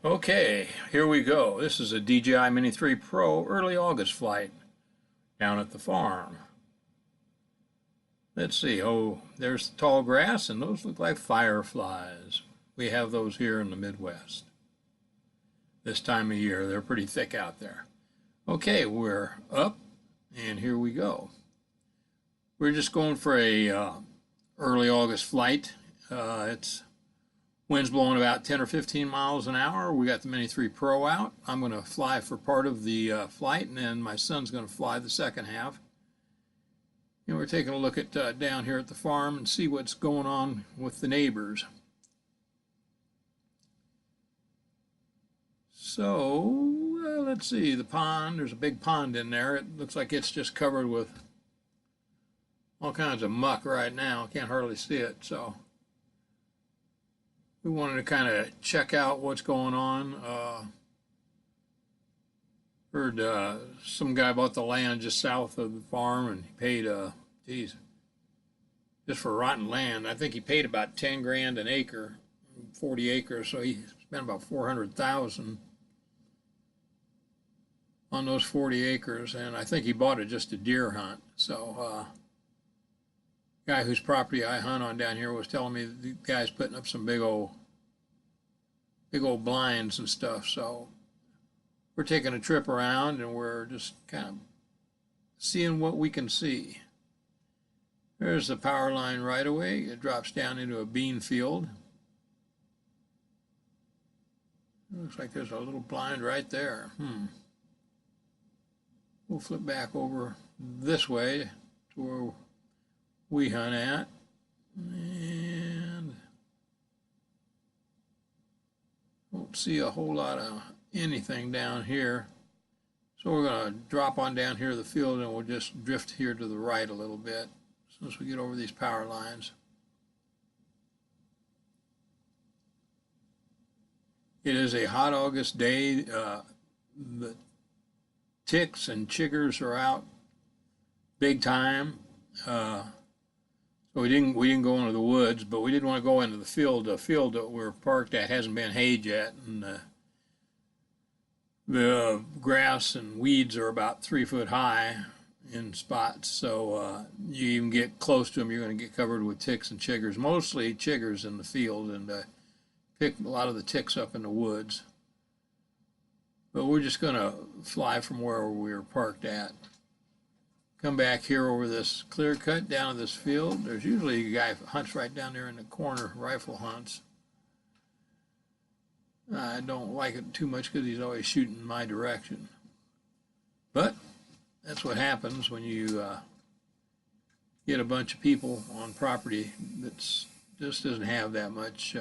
Okay, here we go. This is a DJI Mini 3 Pro early August flight down at the farm. Let's see. Oh, there's the tall grass, and those look like fireflies. We have those here in the Midwest. This time of year, they're pretty thick out there. Okay, we're up, and here we go. We're just going for a early August flight. It's Wind's blowing about 10 or 15 miles an hour. We got the Mini 3 Pro out. I'm going to fly for part of the flight, and then my son's going to fly the second half. And we're taking a look at down here at the farm and see what's going on with the neighbors. So, let's see, the pond. There's a big pond in there. It looks like it's just covered with all kinds of muck right now. Can't hardly see it, so we wanted to kind of check out what's going on. Heard some guy bought the land just south of the farm, and he paid, just for rotten land. I think he paid about 10 grand an acre, 40 acres, so he spent about 400,000 on those 40 acres, and I think he bought it just to deer hunt. So, guy whose property I hunt on down here was telling me the guy's putting up some big old blinds and stuff. So we're taking a trip around, and we're just kind of seeing what we can see. There's the power line right away. It drops down into a bean field. It looks like there's a little blind right there. We'll flip back over this way to where we hunt at, and won't see a whole lot of anything down here. So we're going to drop on down here to the field, and we'll just drift here to the right a little bit as soon as we get over these power lines. It is a hot August day. The ticks and chiggers are out big time. So we didn't go into the woods, but we did want to go into the field. The field that we're parked at hasn't been hayed yet, and the grass and weeds are about 3 foot high in spots. So you even get close to them, you're going to get covered with ticks and chiggers. Mostly chiggers in the field, and pick a lot of the ticks up in the woods. But we're just going to fly from where we were parked at. Come back here over this clear cut down to this field. There's usually a guy who hunts right down there in the corner, rifle hunts. I don't like it too much because he's always shooting in my direction. But that's what happens when you get a bunch of people on property that just doesn't have that much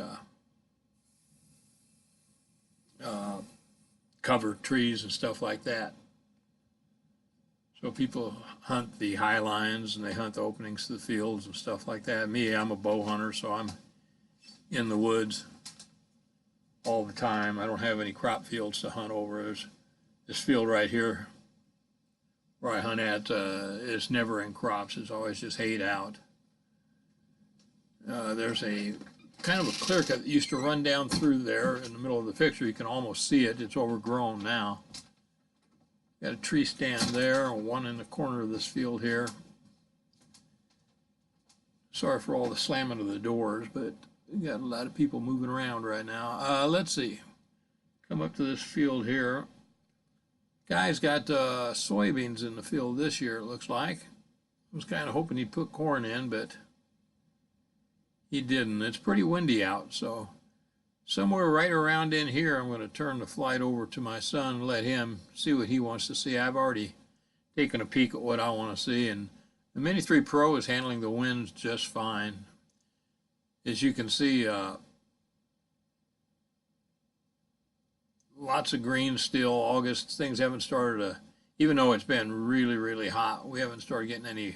cover, trees and stuff like that. So people hunt the high lines, and they hunt the openings to the fields and stuff like that. Me, I'm a bow hunter, so I'm in the woods all the time. I don't have any crop fields to hunt over. There's this field right here where I hunt at is never in crops. It's always just hayed out. There's a kind of a clear cut that used to run down through there in the middle of the picture. You can almost see it. It's overgrown now. Got a tree stand there, and one in the corner of this field here. Sorry for all the slamming of the doors, but we got a lot of people moving around right now. Let's see. Come up to this field here. Guy's got soybeans in the field this year, it looks like. I was kind of hoping he'd put corn in, but he didn't. It's pretty windy out, so somewhere right around in here, I'm going to turn the flight over to my son and let him see what he wants to see. I've already taken a peek at what I want to see, and the Mini 3 Pro is handling the winds just fine. As you can see, lots of green still. August, things haven't started to, even though it's been really, really hot, we haven't started getting any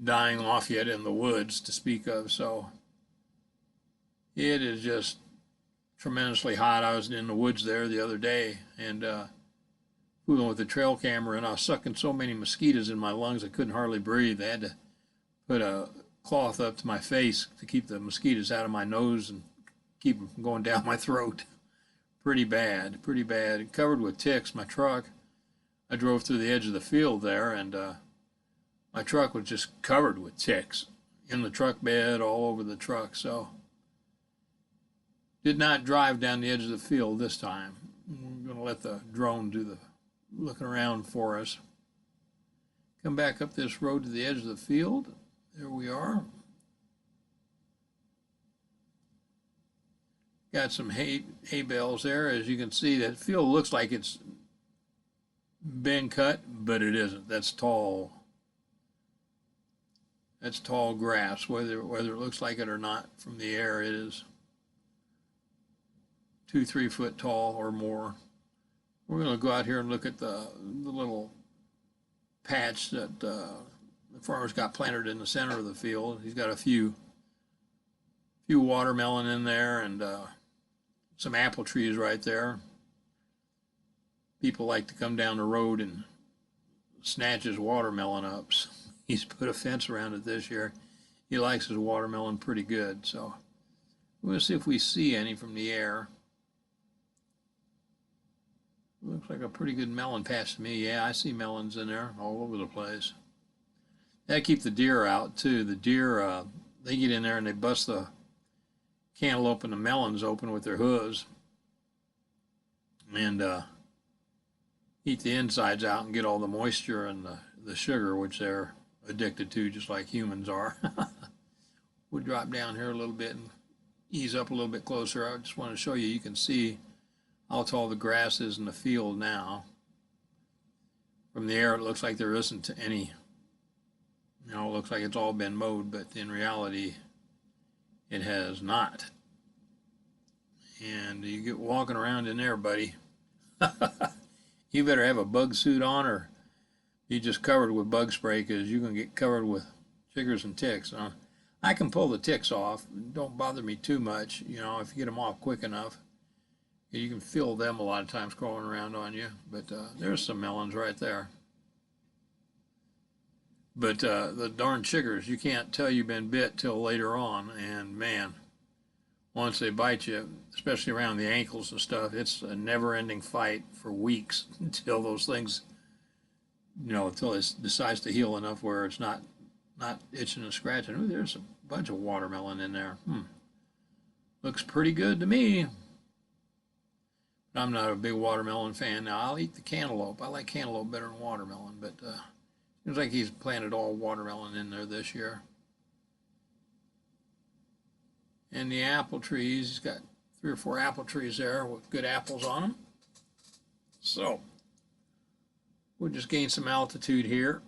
dying off yet in the woods to speak of, so it is just tremendously hot. I was in the woods there the other day, and fooling with the trail camera, and I was sucking so many mosquitoes in my lungs I couldn't hardly breathe. I had to put a cloth up to my face to keep the mosquitoes out of my nose and keep them from going down my throat. pretty bad, pretty bad. Covered with ticks. My truck, I drove through the edge of the field there, and my truck was just covered with ticks in the truck bed, all over the truck. So did not drive down the edge of the field this time. We're going to let the drone do the looking around for us. Come back up this road to the edge of the field. There we are. Got some hay bales there. As you can see, that field looks like it's been cut, but it isn't. That's tall. That's tall grass. Whether it looks like it or not from the air, it is 2-3 foot tall or more. We're going to go out here and look at the little patch that the farmer's got planted in the center of the field. He's got a few watermelon in there, and some apple trees right there. People like to come down the road and snatch his watermelon up. He's put a fence around it this year. He likes his watermelon pretty good. So we'll see if we see any from the air. Looks like a pretty good melon patch to me. Yeah, I see melons in there all over the place. They keep the deer out too. The deer, they get in there and they bust the cantaloupe and the melons open with their hooves and eat the insides out and get all the moisture and the sugar, which they're addicted to just like humans are. We'll drop down here a little bit and ease up a little bit closer. I just want to show you, you can see how tall the grass is in the field now. From the air, it looks like there isn't any, it looks like it's all been mowed, but in reality, it has not. And you get walking around in there, buddy. You better have a bug suit on, or be just covered with bug spray, because you're going to get covered with chiggers and ticks. I can pull the ticks off. Don't bother me too much, if you get them off quick enough. You can feel them a lot of times crawling around on you, but there's some melons right there. But the darn chiggers, you can't tell you've been bit till later on, and man, once they bite you, especially around the ankles and stuff, it's a never-ending fight for weeks until those things, until it decides to heal enough where it's not itching and scratching. Ooh, there's a bunch of watermelon in there. Looks pretty good to me. I'm not a big watermelon fan. Now, I'll eat the cantaloupe. I like cantaloupe better than watermelon, but seems like he's planted all watermelon in there this year. And the apple trees, he's got 3 or 4 apple trees there with good apples on them. So, we'll just gain some altitude here.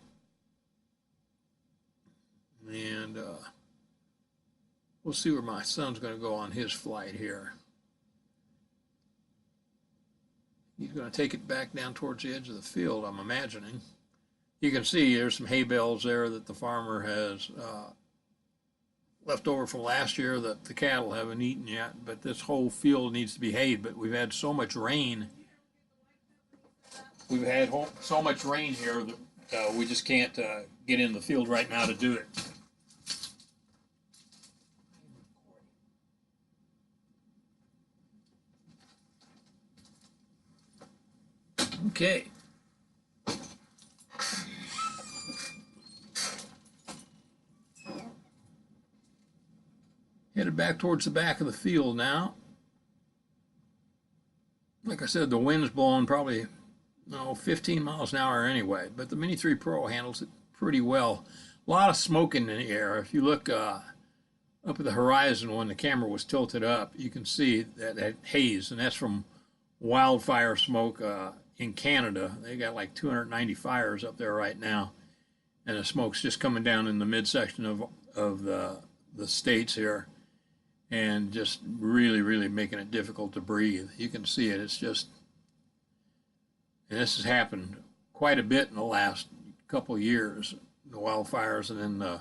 And we'll see where my son's going to go on his flight here. He's going to take it back down towards the edge of the field, I'm imagining. You can see there's some hay bales there that the farmer has left over from last year that the cattle haven't eaten yet, but this whole field needs to be hayed. But we've had so much rain. We've had so much rain here that we just can't get in the field right now to do it. Okay. Headed back towards the back of the field now. Like I said, the wind's blowing probably 15 miles an hour anyway, but the Mini 3 Pro handles it pretty well. A lot of smoke in the air. If you look up at the horizon when the camera was tilted up, you can see that haze, and that's from wildfire smoke in Canada. They got like 290 fires up there right now, and the smoke's just coming down in the midsection of the states here, and just really making it difficult to breathe. You can see it. It's just, and this has happened quite a bit in the last couple of years, the wildfires, and then the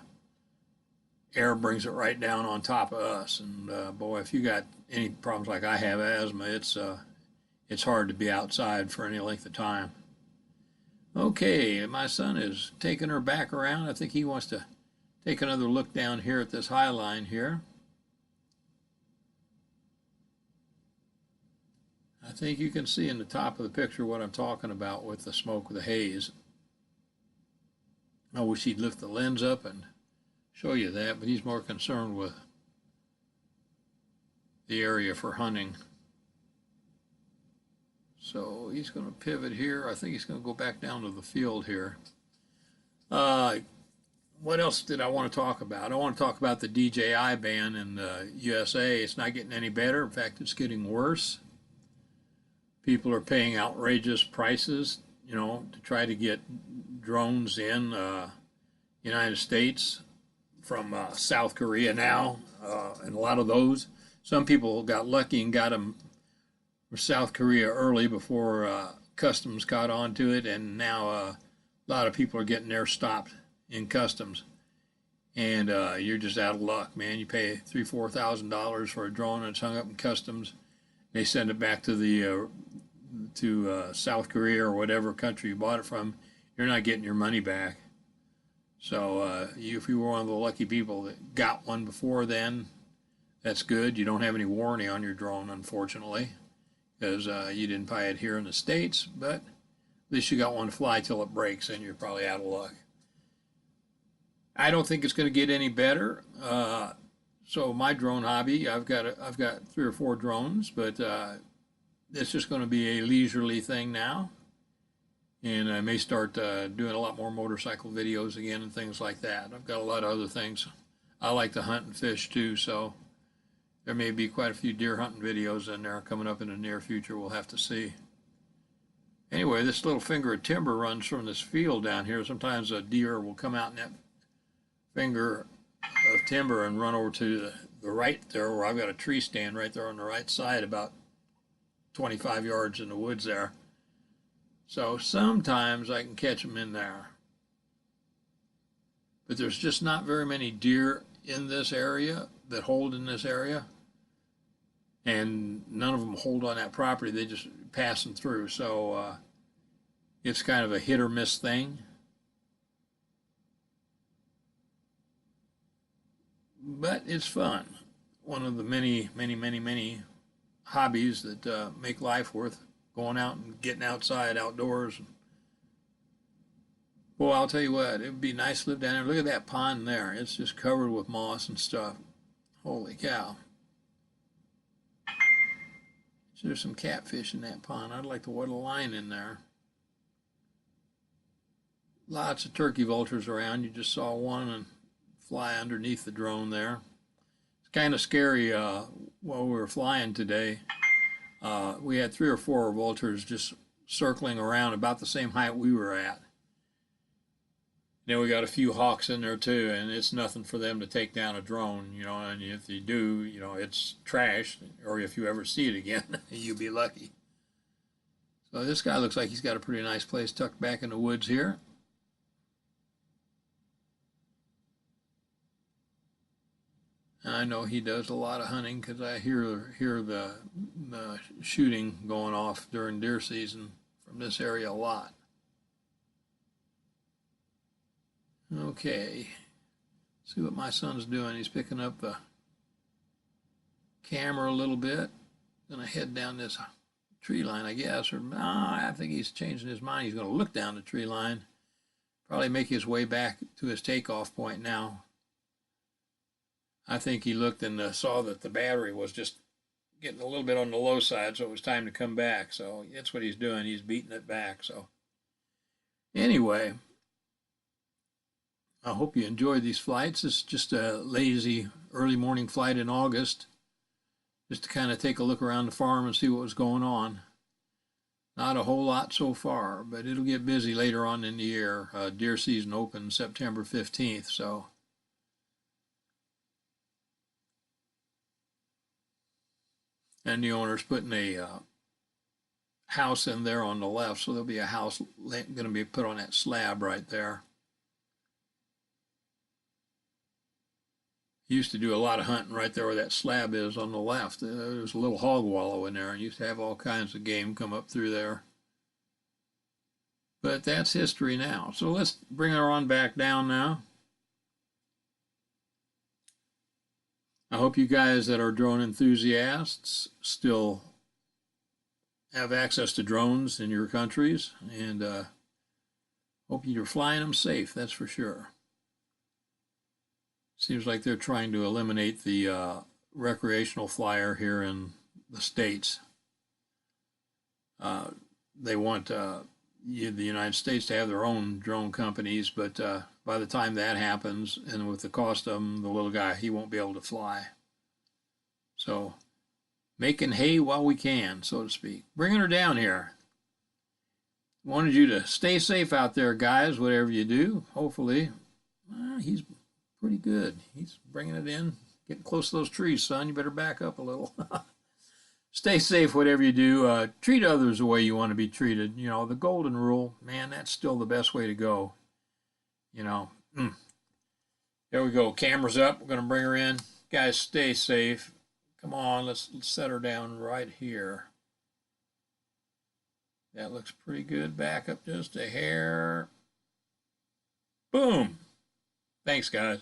air brings it right down on top of us. And boy, if you got any problems like I have, asthma, it's hard to be outside for any length of time. Okay, my son is taking her back around. I think he wants to take another look down here at this high line here. I think you can see in the top of the picture what I'm talking about with the smoke, with the haze. I wish he'd lift the lens up and show you that, but he's more concerned with the area for hunting. So he's going to pivot here. I think he's going to go back down to the field here. What else did I want to talk about? I want to talk about the DJI ban in the USA. It's not getting any better. In fact, it's getting worse. People are paying outrageous prices, to try to get drones in United States from South Korea now, and a lot of those. Some people got lucky and got them from South Korea early before customs caught on to it, and now a lot of people are getting theirs stopped in customs. And you're just out of luck, man. You pay $3,000-4,000 for a drone and it's hung up in customs. They send it back to the South Korea or whatever country you bought it from. You're not getting your money back. So if you were one of the lucky people that got one before then, that's good. You don't have any warranty on your drone, unfortunately, because you didn't buy it here in the States, but at least you got one to fly till it breaks, and you're probably out of luck. I don't think it's going to get any better. So my drone hobby, I've got 3 or 4 drones, but it's just going to be a leisurely thing now. And I may start doing a lot more motorcycle videos again and things like that. I've got a lot of other things. I like to hunt and fish too, so there may be quite a few deer hunting videos in there coming up in the near future. We'll have to see. Anyway, this little finger of timber runs from this field down here. Sometimes a deer will come out in that finger of timber and run over to the right there, where I've got a tree stand right there on the right side, about 25 yards in the woods there. So sometimes I can catch them in there. But there's just not very many deer in this area that hold in this area. And none of them hold on that property. They just passing through. So it's kind of a hit or miss thing. But it's fun. One of the many hobbies that make life worth going out and getting outside, outdoors. Well, I'll tell you what, it would be nice to live down there. Look at that pond there. It's just covered with moss and stuff. Holy cow. So there's some catfish in that pond. I'd like to put a line in there. Lots of turkey vultures around. You just saw one and fly underneath the drone there. It's kind of scary while we were flying today. We had 3 or 4 vultures just circling around about the same height we were at. Then we got a few hawks in there too, and it's nothing for them to take down a drone, and if you do, it's trash, or if you ever see it again, you'll be lucky. So this guy looks like he's got a pretty nice place tucked back in the woods here. I know he does a lot of hunting because I hear the shooting going off during deer season from this area a lot. Okay, see what my son's doing. He's picking up the camera a little bit. Gonna head down this tree line, I guess, or I think he's changing his mind. He's gonna look down the tree line, probably make his way back to his takeoff point now. I think he looked and saw that the battery was just getting a little bit on the low side, so it was time to come back. So that's what he's doing. He's beating it back. So anyway, I hope you enjoyed these flights. It's just a lazy early morning flight in August, just to kind of take a look around the farm and see what was going on. Not a whole lot so far, but it'll get busy later on in the year. Deer season opens September 15th, so. And the owner's putting a house in there on the left, so there'll be a house going to be put on that slab right there. He used to do a lot of hunting right there where that slab is on the left. There's a little hog wallow in there, and used to have all kinds of game come up through there. But that's history now. So let's bring her on back down now. I hope you guys that are drone enthusiasts still have access to drones in your countries, and hope you're flying them safe, that's for sure. Seems like they're trying to eliminate the recreational flyer here in the States. They want the United States to have their own drone companies, but by the time that happens, and with the cost of them, the little guy, he won't be able to fly. So, making hay while we can, so to speak. Bringing her down here. Wanted you to stay safe out there, guys, whatever you do. Hopefully, he's pretty good. He's bringing it in. Getting close to those trees, son. You better back up a little. Stay safe, whatever you do. Treat others the way you want to be treated. You know, the golden rule, man, that's still the best way to go. You know, there we go. Camera's up. We're going to bring her in. Guys, stay safe. Come on, let's set her down right here. That looks pretty good. Back up just a hair. Boom. Thanks, guys.